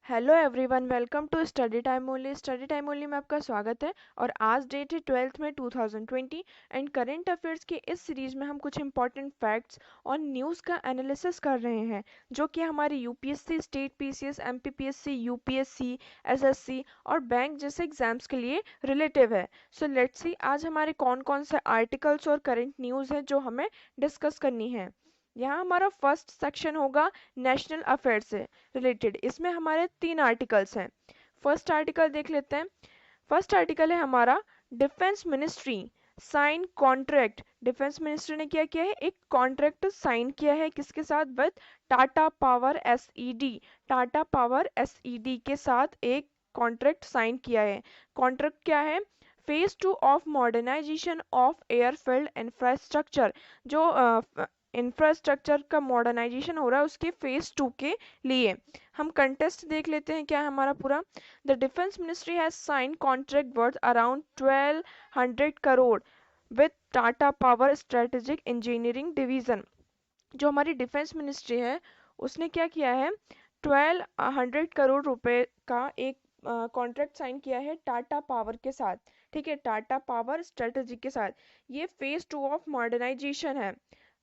Hello everyone, welcome to study time only में आपका स्वागत है। और आज डेट है 12th में 2020 एंड करंट अफेयर्स की इस सीरीज में हम कुछ इंपॉर्टेंट फैक्ट्स और न्यूज़ का एनालिसिस कर रहे हैं जो कि हमारे UPSC, state PCS, MPPSC, UPSC, SSC और बैंक जैसे एग्जाम्स के लिए रिलेटिव है। सो लेट्स सी आज हमारे कौन कौन से आर्टिकल्स और करंट न्यूज़ है जो हमें डिस्कस करनी है। यहाँ हमारा फर्स्ट सेक्शन होगा नेशनल अफेयर से रिलेटेड। इसमें हमारे 3 आर्टिकल्स हैं। फर्स्ट आर्टिकल देख लेते हैं। फर्स्ट आर्टिकल है हमारा defence ministry sign contract. Defence ministry ने क्या किया है, एक कॉन्ट्रैक्ट साइन किया है किसके साथ, with Tata power SED. Tata power SED के साथ एक कॉन्ट्रैक्ट साइन किया है। कॉन्ट्रैक्ट क्या है, phase 2 of modernisation of airfield infrastructure. जो इंफ्रास्ट्रक्चर का मॉडर्नाइजेशन हो रहा है उसके फेज 2 के लिए। हम कंटेस्ट देख लेते हैं क्या है हमारा पूरा। The defence ministry has sign contract worth around 1200 crore with Tata power strategic engineering division. जो हमारी डिफेंस मिनिस्ट्री है उसने क्या किया है, 1200 करोड़ रुपए का एक कॉन्ट्रैक्ट साइन किया है टाटा पावर के साथ। ठीक है, टाटा पावर स्ट्रेटेजिक के साथ। ये फेज 2 ऑफ मॉडर्नाइजेशन है।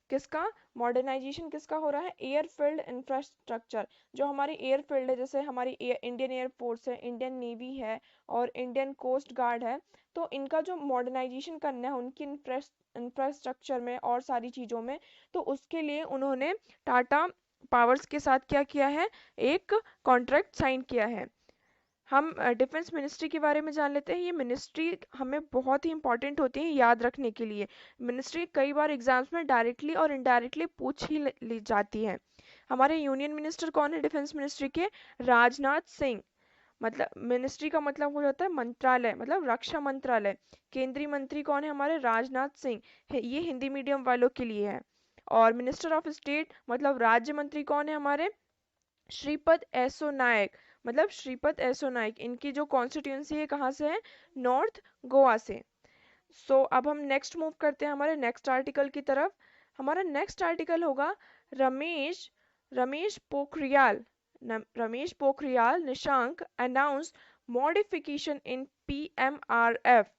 किसका मॉडर्नाइजेशन किसका हो रहा है, एयरफील्ड इंफ्रास्ट्रक्चर। जो हमारी एयरफील्ड है, जैसे हमारी इंडियन एयरफोर्स है, इंडियन नेवी है और इंडियन कोस्ट गार्ड है, तो इनका जो मॉडर्नाइजेशन करना है उनकी इंफ्रास्ट्रक्चर में और सारी चीज़ों में, तो उसके लिए उन्होंने टाटा पावर्स के साथ क्या किया है, एक कॉन्ट्रैक्ट साइन किया है। हम डिफेंस मिनिस्ट्री के बारे में जान लेते हैं। ये मिनिस्ट्री हमें बहुत ही इंपॉर्टेंट होती है याद रखने के लिए। मिनिस्ट्री कई बार एग्जाम्स में डायरेक्टली और इनडायरेक्टली पूछ ही ली जाती है। हमारे यूनियन मिनिस्टर कौन है डिफेंस मिनिस्ट्री के, राजनाथ सिंह। मतलब मिनिस्ट्री का मतलब हो जाता है मंत्रालय, मतलब रक्षा मंत्रालय। केंद्रीय मंत्री कौन है हमारे, राजनाथ सिंह। ये हिंदी मीडियम वालों के लिए है। और मिनिस्टर ऑफ स्टेट मतलब राज्य मंत्री कौन है हमारे, श्रीपद एसो नायक। मतलब श्रीपद एसो नायक, इनकी जो कॉन्स्टिट्यूंसी है कहाँ से है, नॉर्थ गोवा से। अब हम नेक्स्ट मूव करते हैं हमारे नेक्स्ट आर्टिकल की तरफ। हमारा नेक्स्ट आर्टिकल होगा Ramesh Ramesh Pokhriyal Ramesh Pokhriyal Nishank announce modification in PMRF,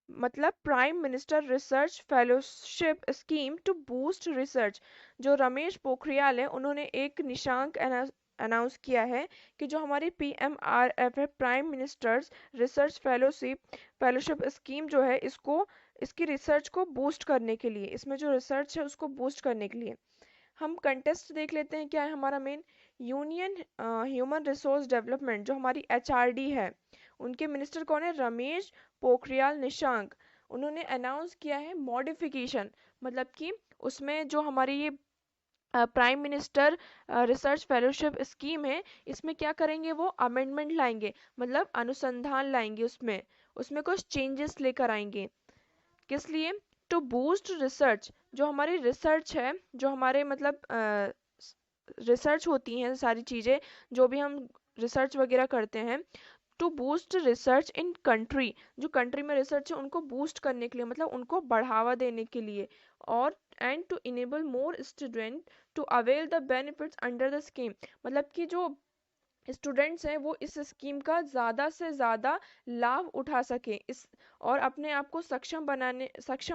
मतलब prime minister research fellowship scheme to boost research. जो रमेश पोखरियाल है उन्होंने एक निशांक अनाउंस किया है कि जो हमारी पीएमआरएफ है, prime ministers research fellowship scheme जो है, इसको इसकी रिसर्च को बूस्ट करने के लिए, इसमें जो रिसर्च है उसको बूस्ट करने के लिए। हम कंटेस्ट देख लेते हैं क्या है हमारा main. Union human resource development जो हमारी एचआरडी है, उनके मिनिस्टर कौन है, रमेश पोखरियाल निशंक। उन्होंने अनाउंस किया है मॉडिफिकेशन, मतलब कि उसमें जो हमारी ये prime minister research fellowship scheme है, इसमें क्या करेंगे, वो अमेंडमेंट लाएंगे, मतलब अनुसंधान लाएंगे, उसमें उसमें कुछ चेंजेस लेकर आएंगे। किस लिए, टू बूस्ट रिसर्च। जो हमारी रिसर्च है, जो हमारे मतलब रिसर्च होती हैं सारी चीज़ें, जो भी हम रिसर्च वगैरह करते हैं, to boost research in country. जो कंट्री में रिसर्च है उनको बूस्ट करने के लिए, मतलब उनको बढ़ावा देने के लिए। और and to enable more student to avail the benefits under the scheme, मतलब कि जो स्टूडेंट्स हैं वो इस स्कीम का ज़्यादा से ज़्यादा लाभ उठा सकें, इस और अपने आप को सक्षम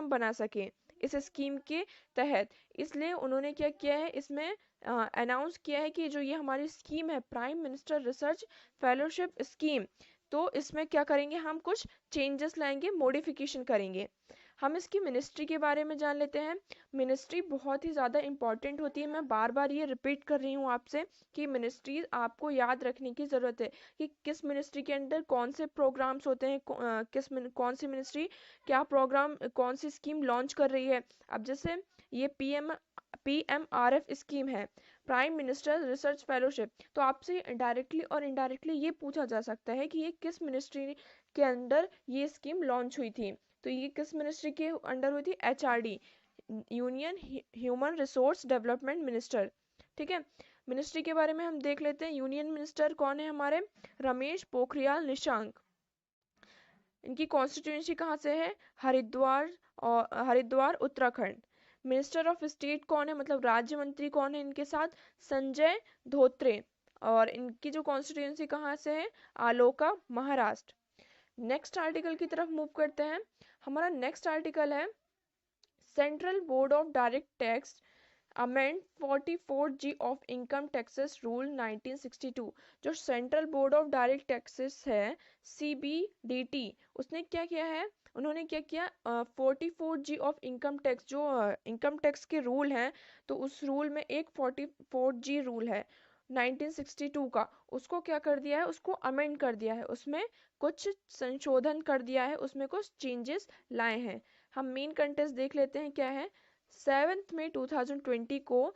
बना सकें इस स्कीम के तहत। इसलिए उन्होंने क्या किया है, इसमें अनाउंस किया है कि जो ये हमारी स्कीम है prime minister research fellowship scheme, तो इसमें क्या करेंगे, हम कुछ चेंजेस लाएंगे, मॉडिफिकेशन करेंगे। हम इसकी मिनिस्ट्री के बारे में जान लेते हैं। मिनिस्ट्री बहुत ही ज़्यादा इंपॉर्टेंट होती है। मैं बार बार ये रिपीट कर रही हूँ आपसे कि मिनिस्ट्री आपको याद रखने की ज़रूरत है कि किस मिनिस्ट्री के अंडर कौन से प्रोग्राम्स होते हैं, कौन सी मिनिस्ट्री क्या प्रोग्राम, कौन सी स्कीम लॉन्च कर रही है। अब जैसे ये पीएमआरएफ स्कीम है, प्राइम मिनिस्टर रिसर्च फेलोशिप, तो आपसे डायरेक्टली और इनडायरेक्टली ये पूछा जा सकता है कि ये किस मिनिस्ट्री के अंडर ये स्कीम लॉन्च हुई थी। तो ये किस मिनिस्ट्री के अंडर हुई थी, HRD, union human resource development minister. ठीक है, मिनिस्ट्री के बारे में हम देख लेते हैं। यूनियन मिनिस्टर कौन है हमारे, रमेश पोखरियाल निशंक। इनकी कॉन्स्टिट्यूंसी कहाँ से है, हरिद्वार, और Haridwar Uttarakhand. Minister of state कौन है, मतलब राज्य मंत्री कौन है इनके साथ, संजय धोत्रे। और इनकी जो कॉन्स्टिट्यूंसी कहाँ से है, आलोका, महाराष्ट्र। नेक्स्ट आर्टिकल की तरफ मूव करते हैं। हमारा नेक्स्ट आर्टिकल है central board of direct tax amend 44G of income taxes rule 1962। जो central board of direct taxes है, CBDT, उसने क्या किया है, उन्होंने क्या किया, 44G ऑफ इनकम टैक्स, जो इनकम टैक्स के रूल हैं, तो उस रूल में एक 44G रूल है 1962 का, उसको क्या कर दिया है, उसको अमेंड कर दिया है, उसमें कुछ संशोधन कर दिया है, उसमें कुछ चेंजेस लाए हैं। हम मेन कंटेंट्स देख लेते हैं क्या है। 7 मई 2020 को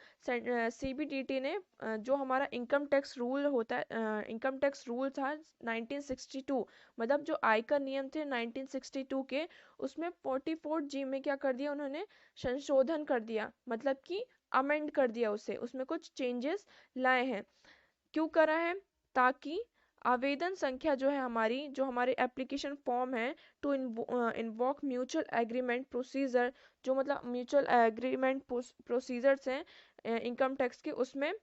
CBDT ने जो हमारा इनकम टैक्स रूल होता है, इनकम टैक्स रूल था 1962, मतलब जो आयकर नियम थे 1962 के, उसमें 44G में क्या कर दिया उन्होंने, संशोधन कर दिया, मतलब कि अमेंड कर दिया उसे, उसमें कुछ चेंजेस लाए हैं। क्यों करा है, ताकि आवेदन संख्या जो है हमारी, जो हमारे एप्लीकेशन फॉर्म है to invoke mutual agreement procedure, जो मतलब म्यूचुअल एग्रीमेंट प्रोसीजर्स हैं इनकम टैक्स के, उसमें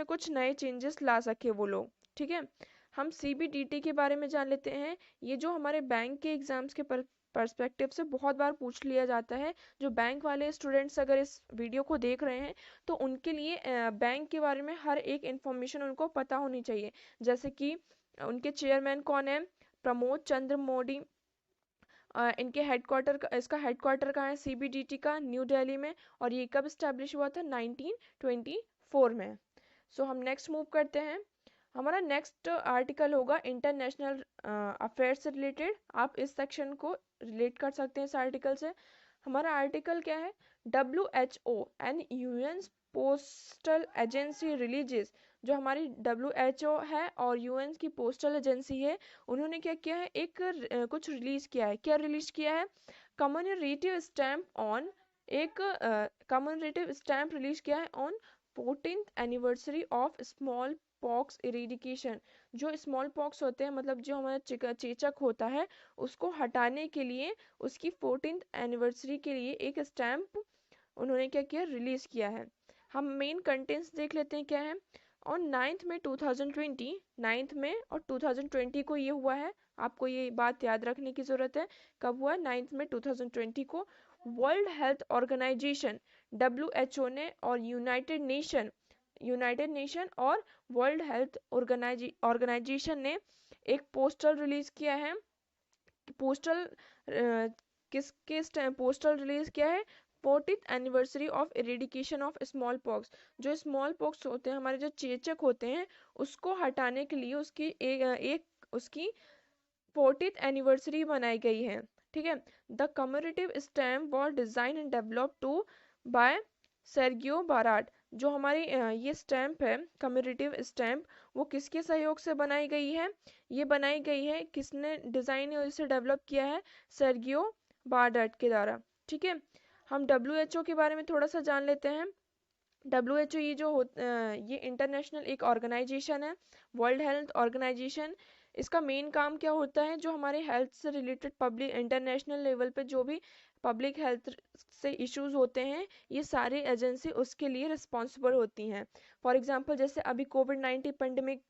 कुछ नए चेंजेस ला सके वो लोग। ठीक है, हम CBDT के बारे में जान लेते हैं। ये जो हमारे बैंक के एग्जाम्स के पर्सपेक्टिव से बहुत बार पूछ लिया जाता है। जो बैंक वाले स्टूडेंट्स अगर इस वीडियो को देख रहे हैं, तो उनके लिए बैंक के बारे में हर एक इंफॉर्मेशन उनको पता होनी चाहिए। जैसे कि उनके चेयरमैन कौन है, प्रमोद चंद्र मोदी, इनके हेडक्वार्टर का, इसका हेडक्वार्टर कहाँ है, CBDT का न्यू दिल्ली में, और ये कब स्टैब्लिश हुआ था, 1924 में। सो हम नेक्स्ट मूव करते हैं। हमारा नेक्स्ट आर्टिकल होगा इंटरनेशनल अफेयर से रिलेटेड। आप इस सेक्शन को रिलेट कर सकते हैं इस आर्टिकल से। हमारा आर्टिकल क्या है, WHO and UN postal agency releases, जो हमारी WHO है और यूएन की पोस्टल एजेंसी है, उन्होंने क्या किया है, एक कुछ रिलीज किया है। क्या रिलीज किया है, कम्मेमोरेटिव स्टैम्प ऑन, एक कम्मेमोरेटिव स्टैम्प रिलीज किया है on 14th anniversary of small pox eradication. जो स्मॉल पॉक्स होते हैं, मतलब जो हमारा चेचक होता है, उसको हटाने के लिए उसकी 14th एनिवर्सरी के लिए एक स्टैम्प उन्होंने क्या किया, रिलीज किया है। हम मेन कंटेंट्स देख लेते हैं क्या है। ऑन 9th में 2020, 9th में और 2020 को ये हुआ है, आपको ये बात याद रखने की जरूरत है। कब हुआ, 9th में 2020 को। वर्ल्ड हेल्थ ऑर्गेनाइजेशन WHO ने और यूनाइटेड नेशन और वर्ल्ड हेल्थ ऑर्गेनाइजेशन ने एक पोस्टल रिलीज किया है। पोस्टल किसके पोस्टल रिलीज किया है, 40th anniversary of eradication of small pox. जो स्मॉल पॉक्स होते हैं, हमारे जो चेचक होते हैं, उसको हटाने के लिए उसकी उसकी 40th एनिवर्सरी बनाई गई है। ठीक है, the commemorative stamp was design and develop to by Sergio बाराट। जो हमारी ये स्टैम्प है, कम्मेमोरेटिव स्टैम्प, वो किसके सहयोग से बनाई गई है, ये बनाई गई है, किसने डिजाइन और इसे डेवलप किया है, सर्गियो बाराट के द्वारा। ठीक है, हम WHO के बारे में थोड़ा सा जान लेते हैं। WHO ये इंटरनेशनल एक ऑर्गेनाइजेशन है, वर्ल्ड हेल्थ ऑर्गेनाइजेशन। इसका मेन काम क्या होता है, जो हमारे हेल्थ से रिलेटेड पब्लिक इंटरनेशनल लेवल पे जो भी पब्लिक हेल्थ से इश्यूज होते हैं, ये सारी एजेंसी उसके लिए रिस्पॉन्सिबल होती हैं। फॉर एग्जांपल जैसे अभी कोविड-19 पेंडेमिक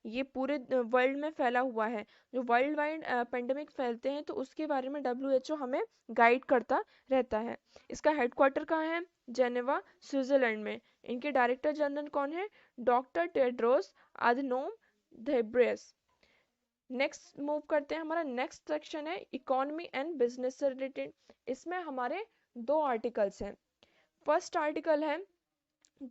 ये पूरे वर्ल्ड में फैला हुआ है। जो वर्ल्ड वाइड पेंडेमिक फैलते हैं, तो उसके बारे में WHO हमें गाइड करता रहता है। इसका हेडक्वार्टर कहाँ है, जेनेवा, स्विट्जरलैंड में। इनके डायरेक्टर जनरल कौन है, doctor Tedros Adhanom Ghebreyesus. Next move करते हैं, हमारा नेक्स्ट सेक्शन है इकोनॉमी एंड बिजनेस से रिलेटेड। इसमें हमारे दो आर्टिकल्स हैं। फर्स्ट आर्टिकल है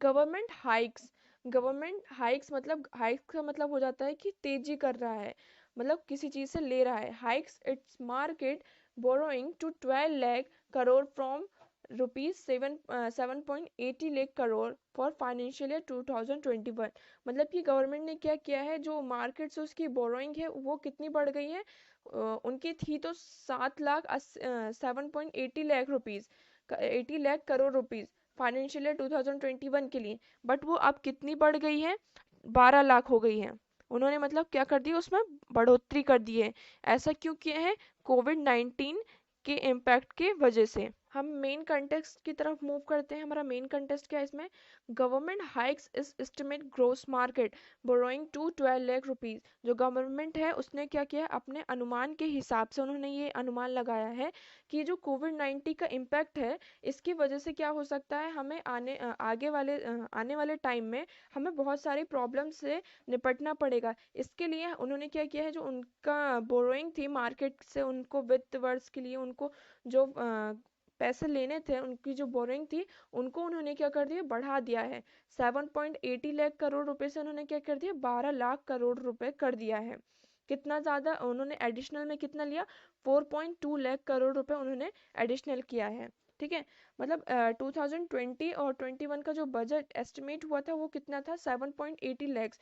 गवर्नमेंट हाइक्स। गवर्नमेंट हाइक्स मतलब, हाइक्स का मतलब हो जाता है कि तेजी कर रहा है, मतलब किसी चीज से ले रहा है। Hikes its market borrowing to 12 lakh crore from rupees 7.80 lakh crore for financial year 2021। मतलब कि गवर्नमेंट ने क्या किया है, जो मार्केट से उसकी बोरोइंग है वो कितनी बढ़ गई है, उनकी थी तो 7.80 lakh rupees, 80 lakh crore rupees financial year 2021 के लिए, बट वो अब कितनी बढ़ गई है, 12 लाख हो गई है। उन्होंने मतलब क्या कर दिया, उसमें बढ़ोतरी कर दी है। ऐसा क्यों किया है, कोविड-19 के इम्पैक्ट के वजह से। हम मेन कंटेक्स्ट की तरफ मूव करते हैं। हमारा मेन कंटेक्स्ट क्या है इसमें? गवर्नमेंट हाइक्स इस estimate gross market borrowing to 12 lakh rupees. जो गवर्नमेंट है उसने क्या किया, अपने अनुमान के हिसाब से उन्होंने ये अनुमान लगाया है कि जो कोविड-19 का इम्पैक्ट है इसकी वजह से क्या हो सकता है, हमें आने वाले टाइम में हमें बहुत सारी प्रॉब्लम से निपटना पड़ेगा। इसके लिए उन्होंने क्या किया है, जो उनका बोरोइंग थी मार्केट से, उनको वित्त वर्ष के लिए उनको जो पैसे लेने थे, उनकी जो बोरिंग थी उनको उन्होंने क्या कर दिया, बढ़ा दिया है। 7.80 लाख करोड़ रुपए से उन्होंने क्या कर दिया, 12 लाख करोड़ रुपए कर दिया है। कितना ज्यादा उन्होंने एडिशनल में कितना लिया, 4.2 लाख करोड़ रुपए उन्होंने एडिशनल किया है। ठीक है, मतलब 2020 और 21 का जो बजट एस्टिमेट हुआ था वो कितना था, 7.80 लाख,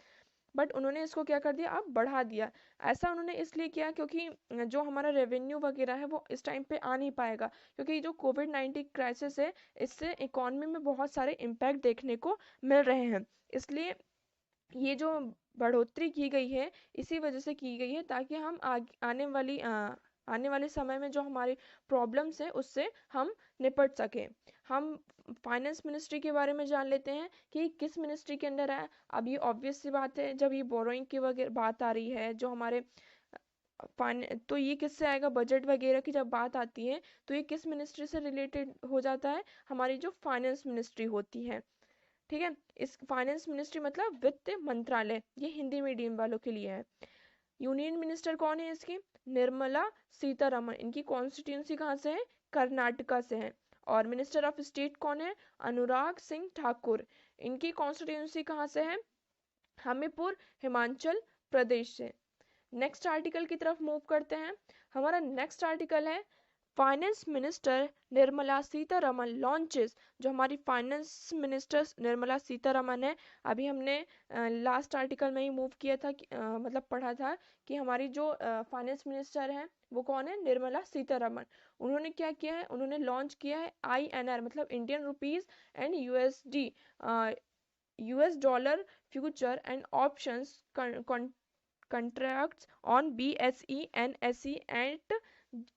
बट उन्होंने इसको क्या कर दिया, अब बढ़ा दिया। ऐसा उन्होंने इसलिए किया क्योंकि जो हमारा रेवेन्यू वगैरह है वो इस टाइम पे आ नहीं पाएगा, क्योंकि जो कोविड-19 क्राइसिस है इससे इकोनॉमी में बहुत सारे इम्पैक्ट देखने को मिल रहे हैं। इसलिए ये जो बढ़ोतरी की गई है इसी वजह से की गई है, ताकि हम आने वाले समय में जो हमारी प्रॉब्लम्स है उससे हम निपट सकें। हम फाइनेंस मिनिस्ट्री के बारे में जान लेते हैं कि किस मिनिस्ट्री के अंडर है। अब ये ऑब्वियस सी बात है, जब ये बोरोइंग की वगैरह बात आ रही है, जो हमारे तो ये किससे आएगा, बजट वगैरह की जब बात आती है तो ये किस मिनिस्ट्री से रिलेटेड हो जाता है, हमारी जो फाइनेंस मिनिस्ट्री होती है। ठीक है, इस फाइनेंस मिनिस्ट्री मतलब वित्त मंत्रालय, ये हिंदी मीडियम वालों के लिए है। यूनियन मिनिस्टर कौन है इसकी, निर्मला सीतारमण। इनकी कॉन्स्टिट्यूंसी कहाँ से है, कर्नाटका से है। और मिनिस्टर ऑफ स्टेट कौन है, अनुराग सिंह ठाकुर। इनकी कॉन्स्टिट्यूंसी कहाँ से है, हमीरपुर, हिमाचल प्रदेश से। नेक्स्ट आर्टिकल की तरफ मूव करते हैं। हमारा नेक्स्ट आर्टिकल है, finance minister Nirmala Sitharaman launches. जो हमारी फाइनेंस मिनिस्टर निर्मला सीतारमण है, अभी हमने लास्ट आर्टिकल में ही मूव किया था कि मतलब पढ़ा था कि हमारी जो फाइनेंस मिनिस्टर है वो कौन है, निर्मला सीतारमण। उन्होंने क्या किया है, उन्होंने लॉन्च किया है INR मतलब Indian rupees and USD, US dollar future and options contracts on BSE NSE at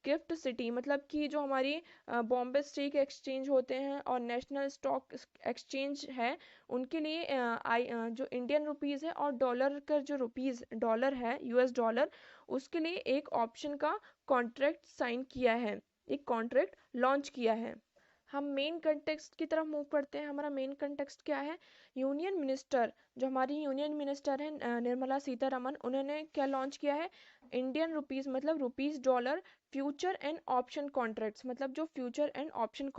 GIFT city. मतलब कि जो हमारी बॉम्बे स्टॉक एक्सचेंज होते हैं और नेशनल स्टॉक एक्सचेंज है, उनके लिए जो इंडियन रुपीस है और डॉलर का जो रुपीस डॉलर है, US डॉलर, उसके लिए एक ऑप्शन का कॉन्ट्रैक्ट साइन किया है, एक कॉन्ट्रैक्ट लॉन्च किया है। हम मेन कंटेक्स्ट की तरफ मूव करते हैं। हमारा मेन कंटेक्स्ट क्या है, यूनियन मिनिस्टर, जो हमारी यूनियन मिनिस्टर है निर्मला सीतारमण, उन्होंने क्या लॉन्च किया है, इंडियन रुपीस मतलब rupees dollar future and option contracts. मतलब जो future and option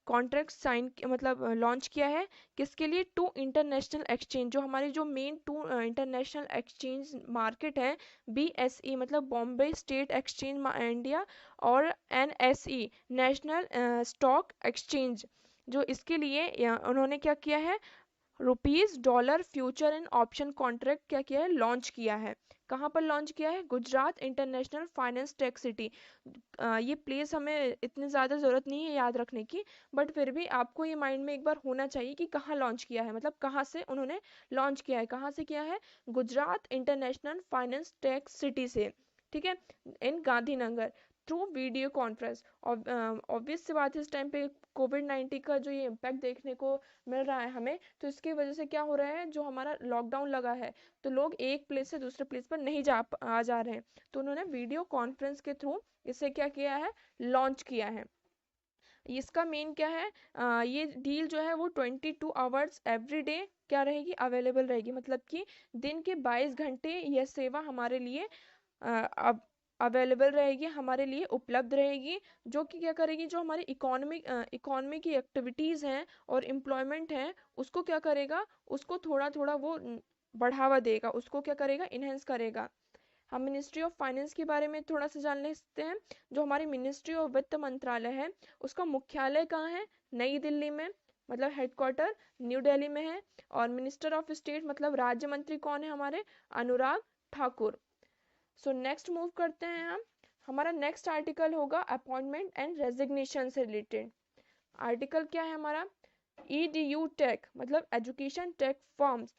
contract sign मतलब लॉन्च किया है, किसके लिए, टू इंटरनेशनल एक्सचेंज। जो हमारी जो main two international exchange market है, BSE मतलब बॉम्बे स्टेट एक्सचेंज इंडिया, और NSE नेशनल स्टॉक एक्सचेंज, जो इसके लिए उन्होंने क्या किया है, rupees dollar future and option contract क्या किया है, लॉन्च किया है। कहाँ पर लॉन्च किया है, Gujarat international finance tech city. ये प्लेस हमें इतनी ज़्यादा ज़रूरत नहीं है याद रखने की, बट फिर भी आपको ये माइंड में एक बार होना चाहिए कि कहाँ लॉन्च किया है, मतलब कहाँ से उन्होंने लॉन्च किया है, कहाँ से किया है, Gujarat international finance tech city से। ठीक है, in Gandhinagar, through video conference. Obvious सी बात है, इस टाइम पे कोविड-19 का जो ये इम्पैक्ट देखने को मिल रहा है हमें, तो इसकी वजह से क्या हो रहा है, जो हमारा लॉकडाउन लगा है तो लोग एक प्लेस से दूसरे प्लेस पर नहीं आ जा रहे हैं, तो उन्होंने वीडियो कॉन्फ्रेंस के थ्रू इसे क्या किया है, लॉन्च किया है। इसका मेन क्या है, ये डील जो है वो 22 आवर्स एवरी डे क्या रहेगी, अवेलेबल रहेगी। मतलब कि दिन के 22 घंटे यह सेवा हमारे लिए अब अवेलेबल रहेगी, हमारे लिए उपलब्ध रहेगी, जो कि क्या करेगी, जो हमारी इकोनॉमी की एक्टिविटीज़ हैं और एम्प्लॉयमेंट हैं उसको क्या करेगा, उसको थोड़ा थोड़ा वो बढ़ावा देगा, उसको क्या करेगा, इन्हेंस करेगा। हम मिनिस्ट्री ऑफ फाइनेंस के बारे में थोड़ा सा जान लेते हैं। जो हमारी मिनिस्ट्री ऑफ वित्त मंत्रालय है उसका मुख्यालय कहाँ है, नई दिल्ली में, मतलब हेडक्वार्टर न्यू दिल्ली में है। और मिनिस्टर ऑफ स्टेट मतलब राज्य मंत्री कौन है हमारे, Anurag Thakur. So next move करते हैं हम। हमारा नेक्स्ट आर्टिकल होगा अपॉइंटमेंट एंड रेजिग्नेशन से रिलेटेड। आर्टिकल क्या है हमारा, EDU टेक मतलब education tech firms,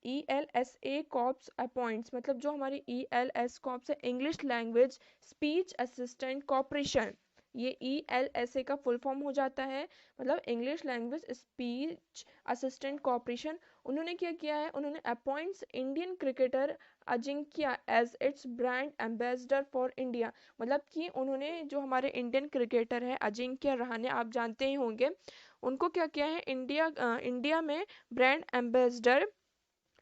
ELSA corps appoints, मतलब जो हमारी ELS कॉर्प्स है, English language speech assistant corporation, ये ELSA का फुल फॉर्म हो जाता है, मतलब English language speech assistant corporation. उन्होंने क्या किया है, उन्होंने appoints Indian cricketer Ajinkya as it's brand ambassador for India, मतलब कि उन्होंने जो हमारे इंडियन क्रिकेटर है अजिंक्य रहाणे, आप जानते ही होंगे, उनको क्या किया है, इंडिया में ब्रांड एम्बेसडर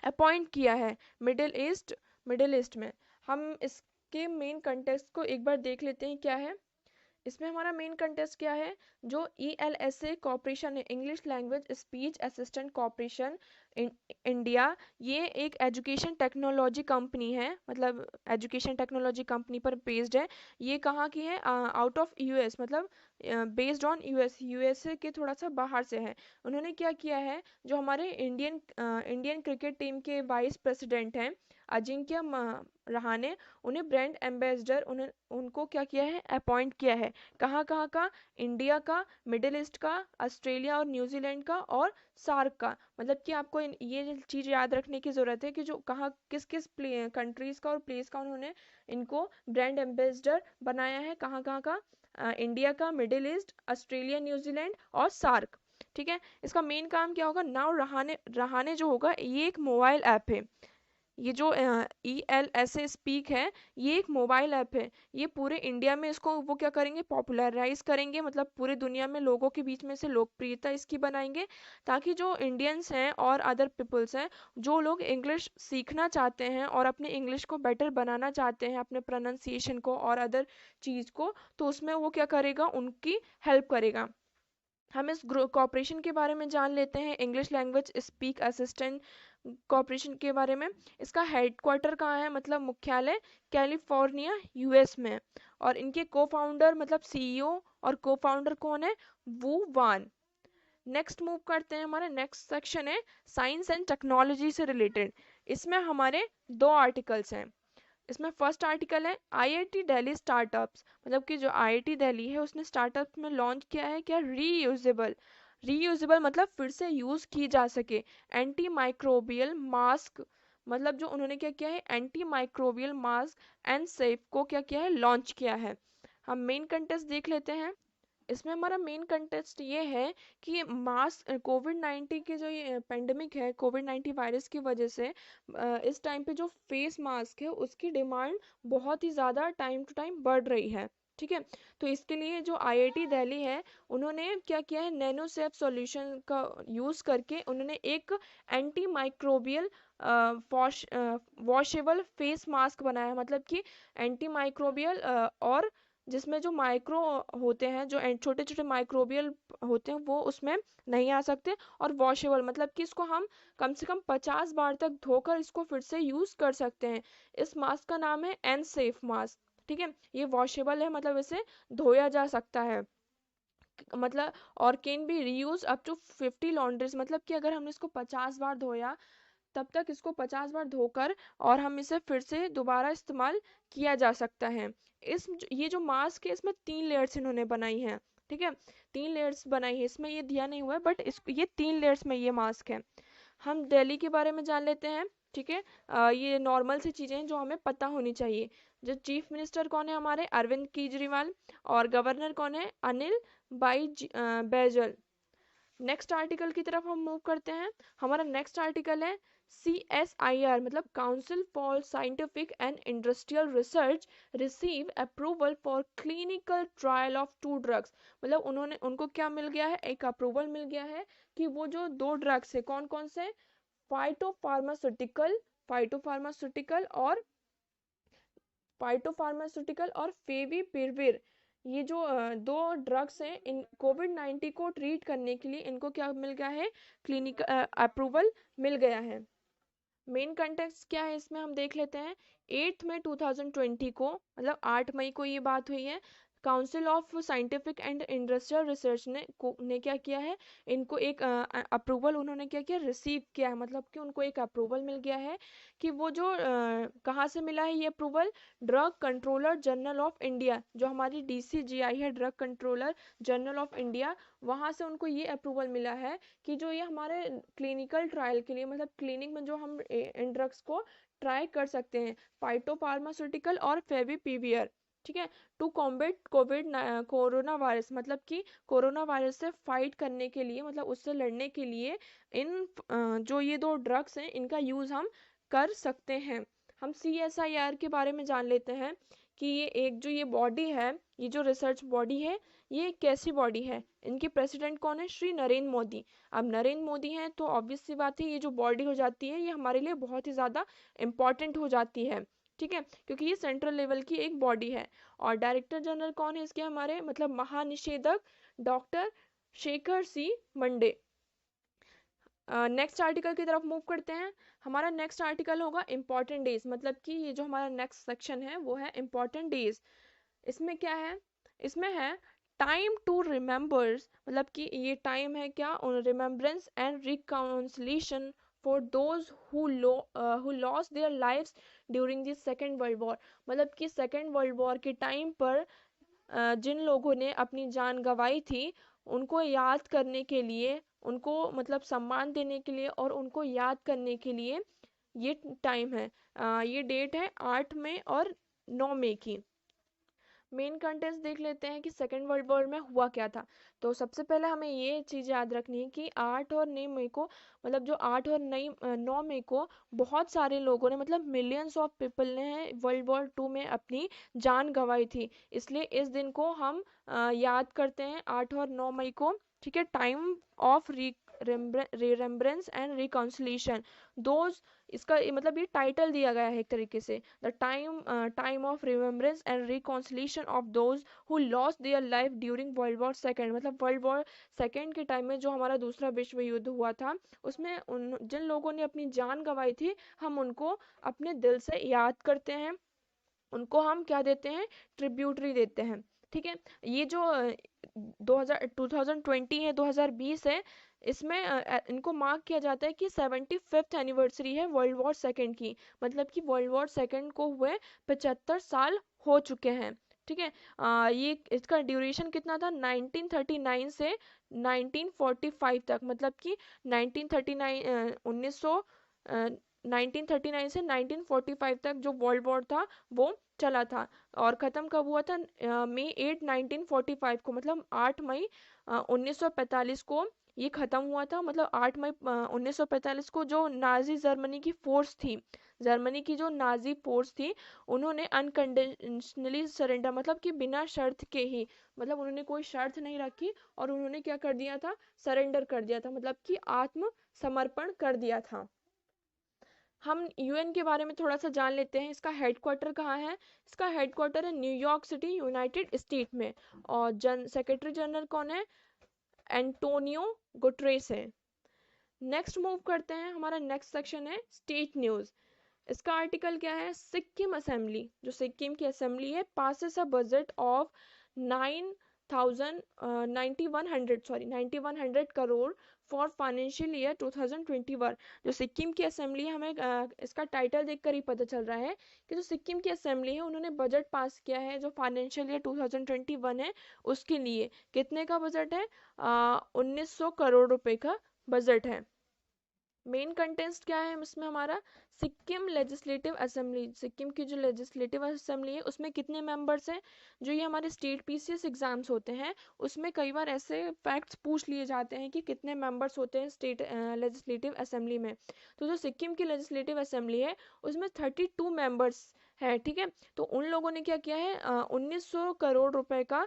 अपॉइंट किया है मिडिल ईस्ट में। हम इसके मेन कंटेक्स्ट को एक बार देख लेते हैं क्या है। इसमें हमारा मेन कंटेस्ट क्या है, जो ELSA कॉर्पोरेशन है, English language speech assistant corporation India, ये एक एजुकेशन टेक्नोलॉजी कंपनी है, मतलब एजुकेशन टेक्नोलॉजी कंपनी पर बेस्ड है। ये कहाँ की है, आउट ऑफ यूएस, मतलब बेस्ड ऑन यूएसए के थोड़ा सा बाहर से है। उन्होंने क्या किया है, जो हमारे इंडियन क्रिकेट टीम के वाइस प्रेसिडेंट हैं अजिंक्य रहाणे, उन्हें ब्रांड एम्बेसडर उनको क्या किया है, अपॉइंट किया है। कहाँ कहाँ का, इंडिया का, मिडिल ईस्ट का, ऑस्ट्रेलिया और न्यूजीलैंड का और सार्क का, मतलब कि आपको ये चीज़ याद रखने की ज़रूरत है कि जो कहाँ किस किस कंट्रीज़ का और प्लेस का उन्होंने इनको ब्रांड एम्बेसडर बनाया है, कहाँ कहाँ का, इंडिया का, मिडिल ईस्ट, ऑस्ट्रेलिया, न्यूजीलैंड और सार्क। ठीक है, इसका मेन काम क्या होगा, नाउ रहाने रहाने जो होगा, ये एक मोबाइल ऐप है। ये जो ELSA स्पीक है, ये एक मोबाइल ऐप है। ये पूरे इंडिया में इसको वो क्या करेंगे, पॉपुलराइज करेंगे, मतलब पूरे दुनिया में लोगों के बीच में से लोकप्रियता इसकी बनाएंगे, ताकि जो इंडियंस हैं और अदर पीपल्स हैं, जो लोग इंग्लिश सीखना चाहते हैं और अपने इंग्लिश को बेटर बनाना चाहते हैं, अपने प्रोनाउंसिएशन को और अदर चीज़ को, तो उसमें वो क्या करेगा, उनकी हेल्प करेगा। हम इस कॉपरेशन के बारे में जान लेते हैं, English language speak assistant corporation के बारे में। इसका हेडक्वार्टर कहाँ है, मतलब मुख्यालय कैलिफोर्निया यूएस में। और इनके को फाउंडर मतलब CEO और को फाउंडर कौन है, वू वान। नेक्स्ट मूव करते हैं, हमारा नेक्स्ट सेक्शन है साइंस एंड टेक्नोलॉजी से रिलेटेड। इसमें हमारे दो आर्टिकल्स हैं। इसमें फर्स्ट आर्टिकल है IIT दिल्ली स्टार्टअप्स, मतलब कि जो IIT दिल्ली है उसने स्टार्टअप में लॉन्च किया है क्या, रीयूजेबल मतलब फिर से यूज की जा सके एंटी माइक्रोबियल मास्क, मतलब जो उन्होंने क्या किया है, anti microbial mask and safe को क्या किया है, लॉन्च किया है। हम मेन कंटेस्ट देख लेते हैं। इसमें हमारा मेन कंटेस्ट ये है कि मास्क, कोविड-19 के जो ये पेंडेमिक है, कोविड-19 वायरस की वजह से इस टाइम पे जो फेस मास्क है उसकी डिमांड बहुत ही ज़्यादा टाइम टू टाइम बढ़ रही है। ठीक है, तो इसके लिए जो IIT दिल्ली है, उन्होंने क्या किया है, नैनो सेफ सॉल्यूशन का यूज़ करके उन्होंने एक anti microbial washable face mask बनाया है, मतलब कि एंटी माइक्रोबियल और जिसमें जो माइक्रो होते हैं, जो छोटे छोटे माइक्रोबियल होते हैं, वो उसमें नहीं आ सकते, और वॉशेबल मतलब कि इसको हम कम से कम 50 बार तक धोकर इसको फिर से यूज़ कर सकते हैं। इस मास्क का नाम है एन सेफ मास्क। ठीक है, ये वॉशेबल है, मतलब इसे धोया जा सकता है, मतलब और can be reuse up to 50 laundries, मतलब कि अगर हमने इसको 50 बार धोया, तब तक इसको 50 बार धोकर और हम इसे फिर से दोबारा इस्तेमाल किया जा सकता है। ये जो मास्क है, इसमें 3 लेयर्स इन्होंने बनाई हैं। ठीक है, 3 लेयर्स बनाई है, इसमें ये दिया नहीं हुआ है, बट ये 3 लेयर्स में ये मास्क है। हम दिल्ली के बारे में जान लेते हैं। ठीक है, ये नॉर्मल सी चीज़ें हैं जो हमें पता होनी चाहिए। जो चीफ मिनिस्टर कौन है हमारे, अरविंद केजरीवाल, और गवर्नर कौन है, अनिल बैजल। नेक्स्ट आर्टिकल की तरफ हम मूव करते हैं। हमारा नेक्स्ट आर्टिकल है CSIR, मतलब council for scientific and industrial research receive approval for clinical trial of 2 drugs, मतलब उनको क्या मिल गया है, एक अप्रूवल मिल गया है कि वो जो 2 ड्रग्स है, कौन कौन से, फाइटोफार्मास्यूटिकल फाइटोफार्मास्यूटिकल और फेविपिरविर, ये जो 2 ड्रग्स हैं, इन कोविड-19 को ट्रीट करने के लिए इनको क्या मिल गया है, क्लिनिकल अप्रूवल मिल गया है। मेन कंटेक्स्ट क्या है, इसमें हम देख लेते हैं। 8 मई 2020 को, मतलब 8 मई को ये बात हुई है, council of scientific and industrial research ने क्या किया है, इनको एक अप्रूवल उन्होंने क्या किया, रिसीव किया है, मतलब कि उनको एक अप्रूवल मिल गया है कि वो जो कहाँ से मिला है ये approval, drug controller general of India, जो हमारी DCGI है, drug controller general of India, वहाँ से उनको ये अप्रूवल मिला है कि जो ये हमारे क्लिनिकल ट्रायल के लिए, मतलब क्लिनिक में जो हम इन ड्रग्स को ट्राई कर सकते हैं, फाइटोफार्मास्यूटिकल और फेविपिवियर, ठीक है, टू कॉम्बेट कोरोना वायरस, मतलब कि कोरोना वायरस से फाइट करने के लिए, मतलब उससे लड़ने के लिए इन जो ये दो ड्रग्स हैं इनका यूज़ हम कर सकते हैं। हम CSIR के बारे में जान लेते हैं कि ये एक जो ये बॉडी है, ये जो रिसर्च बॉडी है, ये कैसी बॉडी है, इनके प्रेसिडेंट कौन है, श्री नरेंद्र मोदी। अब नरेंद्र मोदी हैं तो ऑब्वियस सी बात है, ये जो बॉडी हो जाती है ये हमारे लिए बहुत ही ज़्यादा इम्पॉर्टेंट हो जाती है, ठीक है, क्योंकि ये सेंट्रल लेवल की एक बॉडी है। और डायरेक्टर जनरल कौन है इसके, हमारे मतलब महानिदेशक डॉक्टर शेखर सी मंडे। नेक्स्ट आर्टिकल की तरफ मूव करते हैं। हमारा नेक्स्ट आर्टिकल होगा इम्पॉर्टेंट डेज, मतलब कि ये जो हमारा नेक्स्ट सेक्शन है वो है इम्पॉर्टेंट डेज। इसमें क्या है, इसमें है टाइम टू रिमेम्बर्स, मतलब कि ये टाइम है क्या, remembrance and reconciliation for those who lost their lives during the second world war, मतलब कि सेकेंड वर्ल्ड वॉर के टाइम पर जिन लोगों ने अपनी जान गंवाई थी उनको याद करने के लिए, उनको मतलब सम्मान देने के लिए और उनको याद करने के लिए ये टाइम है, ये डेट है 8 मई और 9 मई की। मेन कंटेंट्स देख लेते हैं कि सेकेंड वर्ल्ड वॉर में हुआ क्या था। तो सबसे पहले हमें ये चीज़ याद रखनी है कि 8 और 9 मई को, मतलब जो 8 और 9 मई को बहुत सारे लोगों ने, मतलब मिलियंस ऑफ पीपल ने वर्ल्ड वॉर 2 में अपनी जान गंवाई थी, इसलिए इस दिन को हम याद करते हैं 8 और 9 मई को, ठीक है, time of remembrance and reconciliation those, इसका मतलब ये टाइटल दिया गया है एक तरीके से, the time of remembrance and reconciliation of those who lost their life during world war 2, मतलब वर्ल्ड वॉर 2 के टाइम में जो हमारा दूसरा विश्व युद्ध हुआ था, उसमें उन जिन लोगों ने अपनी जान गंवाई थी हम उनको अपने दिल से याद करते हैं, उनको हम क्या देते हैं, ट्रिब्यूटरी देते हैं, ठीक है। ये जो 2020 है, 2020 है, इसमें इनको मार्क किया जाता है कि 75th एनिवर्सरी है वर्ल्ड वॉर 2 की, मतलब कि वर्ल्ड वॉर 2 को हुए 75 साल हो चुके हैं, ठीक है। ये इसका ड्यूरेशन कितना था, 1939 से 1945 तक, मतलब कि 1939 1939 से 1945 तक जो वर्ल्ड वॉर था वो चला था, और ख़त्म कब हुआ था, May 8 1945 को, मतलब 8 मई 1945 को ये ख़त्म हुआ था, मतलब 8 मई 1945 को जो नाजी जर्मनी की फोर्स थी, जर्मनी की जो नाजी फोर्स थी, उन्होंने अनकंडीशनली सरेंडर, मतलब कि बिना शर्त के ही, मतलब उन्होंने कोई शर्त नहीं रखी और उन्होंने क्या कर दिया था, सरेंडर कर दिया था, मतलब कि आत्मसमर्पण कर दिया था। हम UN के बारे में थोड़ा सा जान लेते हैं, इसका हेडक्वार्टर कहाँ है, इसका हेडक्वार्टर है न्यूयॉर्क सिटी, यूनाइटेड स्टेट में, और सेक्रेटरी जनरल कौन है, एंटोनियो गुटरेस है। नेक्स्ट मूव करते हैं, हमारा नेक्स्ट सेक्शन है स्टेट न्यूज़। इसका आर्टिकल क्या है, सिक्किम असेंबली, जो सिक्किम की असेंबली है, passes a budget of 9100 crore for financial year 2021। जो सिक्किम की असेंबली है, हमें इसका टाइटल देखकर ही पता चल रहा है कि जो सिक्किम की असेंबली है उन्होंने बजट पास किया है जो फाइनेंशियल ईयर 2021 है उसके लिए। कितने का बजट है, 1900 करोड़ रुपए का बजट है। मेन कंटेंट्स क्या है इसमें हमारा, सिक्किम लेजिस्लेटिव असेंबली, सिक्किम की जो लेजिस्लेटिव असेंबली है उसमें कितने मेंबर्स हैं, जो ये हमारे स्टेट PCS एग्जाम्स होते हैं उसमें कई बार ऐसे फैक्ट्स पूछ लिए जाते हैं कि कितने मेंबर्स होते हैं स्टेट लेजिस्लेटिव असेंबली में। तो जो सिक्किम की लेजिस्लेटिव असेंबली है उसमें 32 मेंबर्स है, ठीक है। तो उन लोगों ने क्या किया है, 1900 करोड़ रुपए का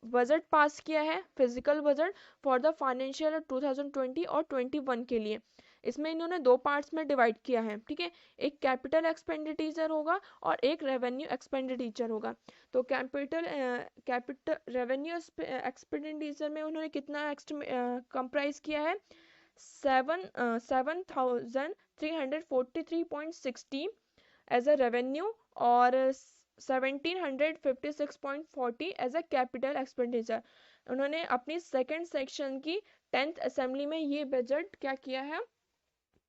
बजट पास किया है, physical budget for the financial 2020 और 21 के लिए। इसमें इन्होंने दो पार्ट्स में डिवाइड किया है, ठीक है, एक कैपिटल एक्सपेंडिचर होगा और एक रेवेन्यू एक्सपेंडिचर होगा। तो कैपिटल रेवेन्यू एक्सपेंडिचर में उन्होंने कितना कंप्राइज किया है, 7343.60 एज अ रेवेन्यू, और 1756.40 एज अ कैपिटल एक्सपेंडिचर। उन्होंने अपनी सेकंड सेक्शन की 10th असेंबली में ये बजट क्या किया है,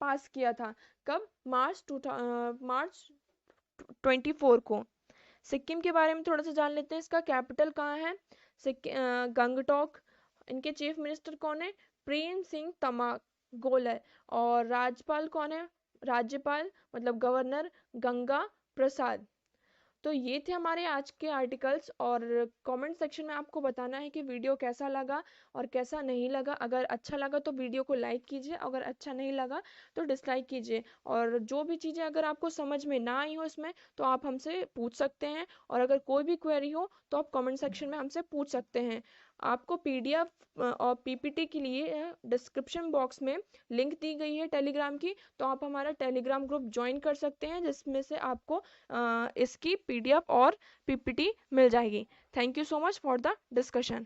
पास किया था। कब? मार्च 24 को। सिक्किम के बारे में थोड़ा सा जान लेते हैं। इसका कैपिटल कहाँ है? गंगटोक। इनके चीफ मिनिस्टर कौन है? प्रेम सिंह तमांग गोलर। और राज्यपाल कौन है? राज्यपाल मतलब गवर्नर गंगा प्रसाद। तो ये थे हमारे आज के आर्टिकल्स। और कमेंट सेक्शन में आपको बताना है कि वीडियो कैसा लगा और कैसा नहीं लगा। अगर अच्छा लगा तो वीडियो को लाइक कीजिए, अगर अच्छा नहीं लगा तो डिसलाइक कीजिए। और जो भी चीज़ें अगर आपको समझ में ना आई हो इसमें तो आप हमसे पूछ सकते हैं। और अगर कोई भी क्वेरी हो तो आप कमेंट सेक्शन में हमसे पूछ सकते हैं। आपको पीडीएफ और पीपीटी के लिए डिस्क्रिप्शन बॉक्स में लिंक दी गई है टेलीग्राम की, तो आप हमारा टेलीग्राम ग्रुप ज्वाइन कर सकते हैं, जिसमें से आपको इसकी पीडीएफ और पीपीटी मिल जाएगी। Thank you so much for the discussion.